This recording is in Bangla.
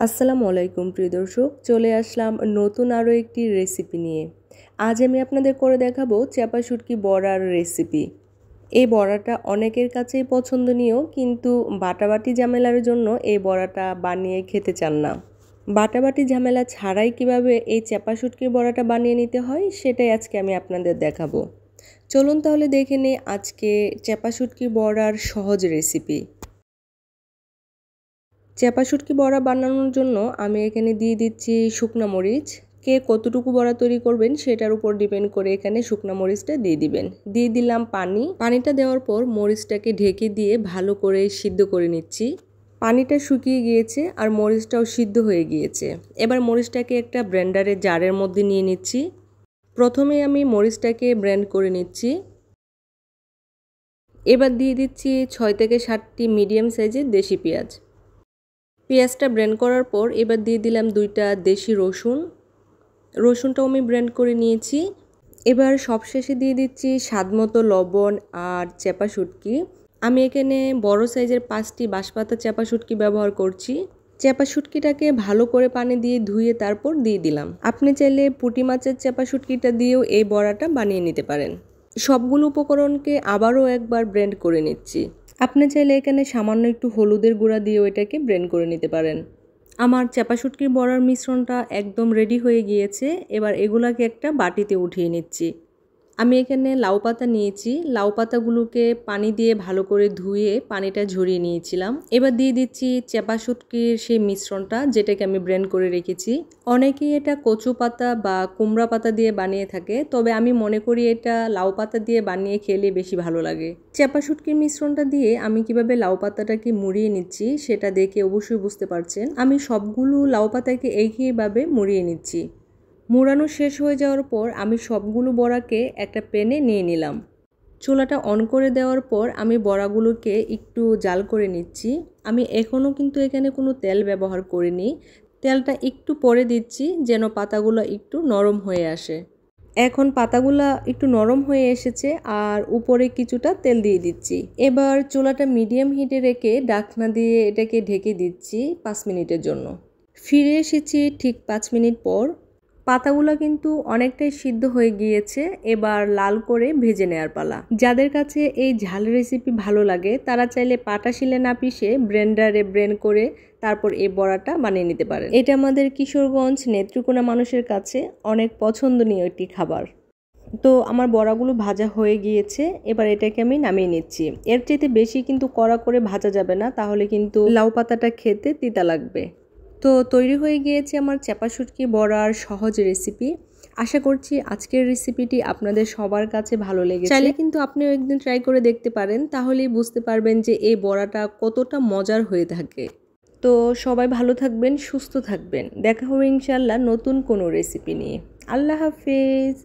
আসসালামু আলাইকুম প্রিয় দর্শক, চলে আসলাম নতুন আরও একটি রেসিপি নিয়ে। আজ আমি আপনাদের করে দেখাবো চাপা শুটকি বড়ার রেসিপি। এই বড়াটা অনেকের কাছেই পছন্দনীয়, কিন্তু বাটাবাটি ঝামেলার জন্য এই বড়াটা বানিয়ে খেতে চান না। বাটাবাটি ঝামেলা ছাড়াই কিভাবে এই চাপা শুটকির বড়াটা বানিয়ে নিতে হয় সেটাই আজকে আমি আপনাদের দেখাবো। চলুন তাহলে দেখে নিই আজকে চাপা শুটকি বড়ার সহজ রেসিপি। চাপা শুটকি বড়া বানানোর জন্য আমি এখানে দিয়ে দিচ্ছি শুকনা মরিচ। কে কতটুকু বড়া তৈরি করবেন সেটার উপর ডিপেন্ড করে এখানে শুকনা মরিচটা দিয়ে দিবেন। দিয়ে দিলাম পানিটা দেওয়ার পর মরিচটাকে ঢেকে দিয়ে ভালো করে সিদ্ধ করে নিচ্ছি। পানিটা শুকিয়ে গিয়েছে আর মরিচটাও সিদ্ধ হয়ে গিয়েছে। এবার মরিচটাকে একটা ব্লেন্ডারের জারের মধ্যে নিয়ে নিচ্ছি। প্রথমে আমি মরিচটাকে ব্লেন্ড করে নিচ্ছি। এবার দিয়ে দিচ্ছি 6 থেকে 7টি মিডিয়াম সাইজের দেশি পেঁয়াজ। পেঁয়াজটা ব্লেন্ড করার পর এবার দিয়ে দিলাম 2টা দেশি রসুনটাও আমি ব্লেন্ড করে নিয়েছি। এবার সবশেষে দিয়ে দিচ্ছি স্বাদমতো লবণ আর চাপা শুটকি। আমি এখানে বড় সাইজের 5টি বাঁশপাতা চাপা শুটকি ব্যবহার করছি। চাপা শুটকিটাকে ভালো করে পানি দিয়ে ধুয়ে তারপর দিয়ে দিলাম। আপনি চাইলে পুঁটি মাছের চাপা শুটকিটা দিয়েও এই বড়াটা বানিয়ে নিতে পারেন। সবগুলো উপকরণকে আবারও একবার ব্লেন্ড করে নিচ্ছি। আপনি চাইলে এখানে সামান্য একটু হলুদের গুঁড়া দিয়েও এটাকে ব্লেন্ড করে নিতে পারেন। আমার চাপা শুটকির বড়ার মিশ্রণটা একদম রেডি হয়ে গিয়েছে। এবার এগুলাকে একটা বাটিতে উঠিয়ে নিচ্ছি। আমি এখানে লাউ পাতা নিয়েছি। লাউ পাতাগুলোকে পানি দিয়ে ভালো করে ধুয়ে পানিটা ঝরিয়ে নিয়েছিলাম। এবার দিয়ে দিচ্ছি চাপা শুটকির সেই মিশ্রণটা, যেটাকে আমি ব্লেন্ড করে রেখেছি। অনেকেই এটা কচু পাতা বা কুমড়া পাতা দিয়ে বানিয়ে থাকে, তবে আমি মনে করি এটা লাউ পাতা দিয়ে বানিয়ে খেলে বেশি ভালো লাগে। চাপা শুটকির মিশ্রণটা দিয়ে আমি কিভাবে লাউ পাতাটাকে মুড়িয়ে নিচ্ছি সেটা দেখে অবশ্যই বুঝতে পারছেন। আমি সবগুলো লাউ পাতাকে একইভাবে মুড়িয়ে নিচ্ছি। মোড়ানো শেষ হয়ে যাওয়ার পর আমি সবগুলো বড়াকে একটা প্যানে নিয়ে নিলাম। চুলাটা অন করে দেওয়ার পর আমি বড়াগুলোকে একটু জাল করে নিচ্ছি। আমি এখনও কিন্তু এখানে কোনো তেল ব্যবহার করিনি। তেলটা একটু পরে দিচ্ছি যেন পাতাগুলো একটু নরম হয়ে আসে। এখন পাতাগুলা একটু নরম হয়ে এসেছে আর উপরে কিছুটা তেল দিয়ে দিচ্ছি। এবার চুলাটা মিডিয়াম হিটে রেখে ঢাকনা দিয়ে এটাকে ঢেকে দিচ্ছি 5 মিনিটের জন্য। ফিরে এসেছি ঠিক 5 মিনিট পর। পাতাগুলো কিন্তু অনেকটাই সিদ্ধ হয়ে গিয়েছে। এবার লাল করে ভেজে নেওয়ার পালা। যাদের কাছে এই ঝাল রেসিপি ভালো লাগে তারা চাইলে পাটা শিলে না পিষে ব্লেন্ডারে ব্লেন্ড করে তারপর এই বড়াটা বানিয়ে নিতে পারেন। এটা আমাদের কিশোরগঞ্জ নেত্রকোনা মানুষের কাছে অনেক পছন্দনীয় একটি খাবার। তো আমার বড়াগুলো ভাজা হয়ে গিয়েছে। এবার এটাকে আমি নামিয়ে নিচ্ছি। এর চাইতে বেশি কিন্তু কড়া করে ভাজা যাবে না, তাহলে কিন্তু লাউ পাতাটা খেতে তিতা লাগবে। তো তৈরি হয়ে গিয়েছে আমার চাপা শুটকি বড়ার সহজ রেসিপি। আশা করছি আজকের রেসিপিটি আপনাদের সবার কাছে ভালো লেগেছে। চাইলে কিন্তু আপনিও একদিন ট্রাই করে দেখতে পারেন, তাহলেই বুঝতে পারবেন যে এই বড়াটা কতটা মজার হয়ে থাকে। তো সবাই ভালো থাকবেন, সুস্থ থাকবেন। দেখা হবে ইনশাআল্লাহ নতুন কোনো রেসিপি নিয়ে। আল্লাহ হাফেজ।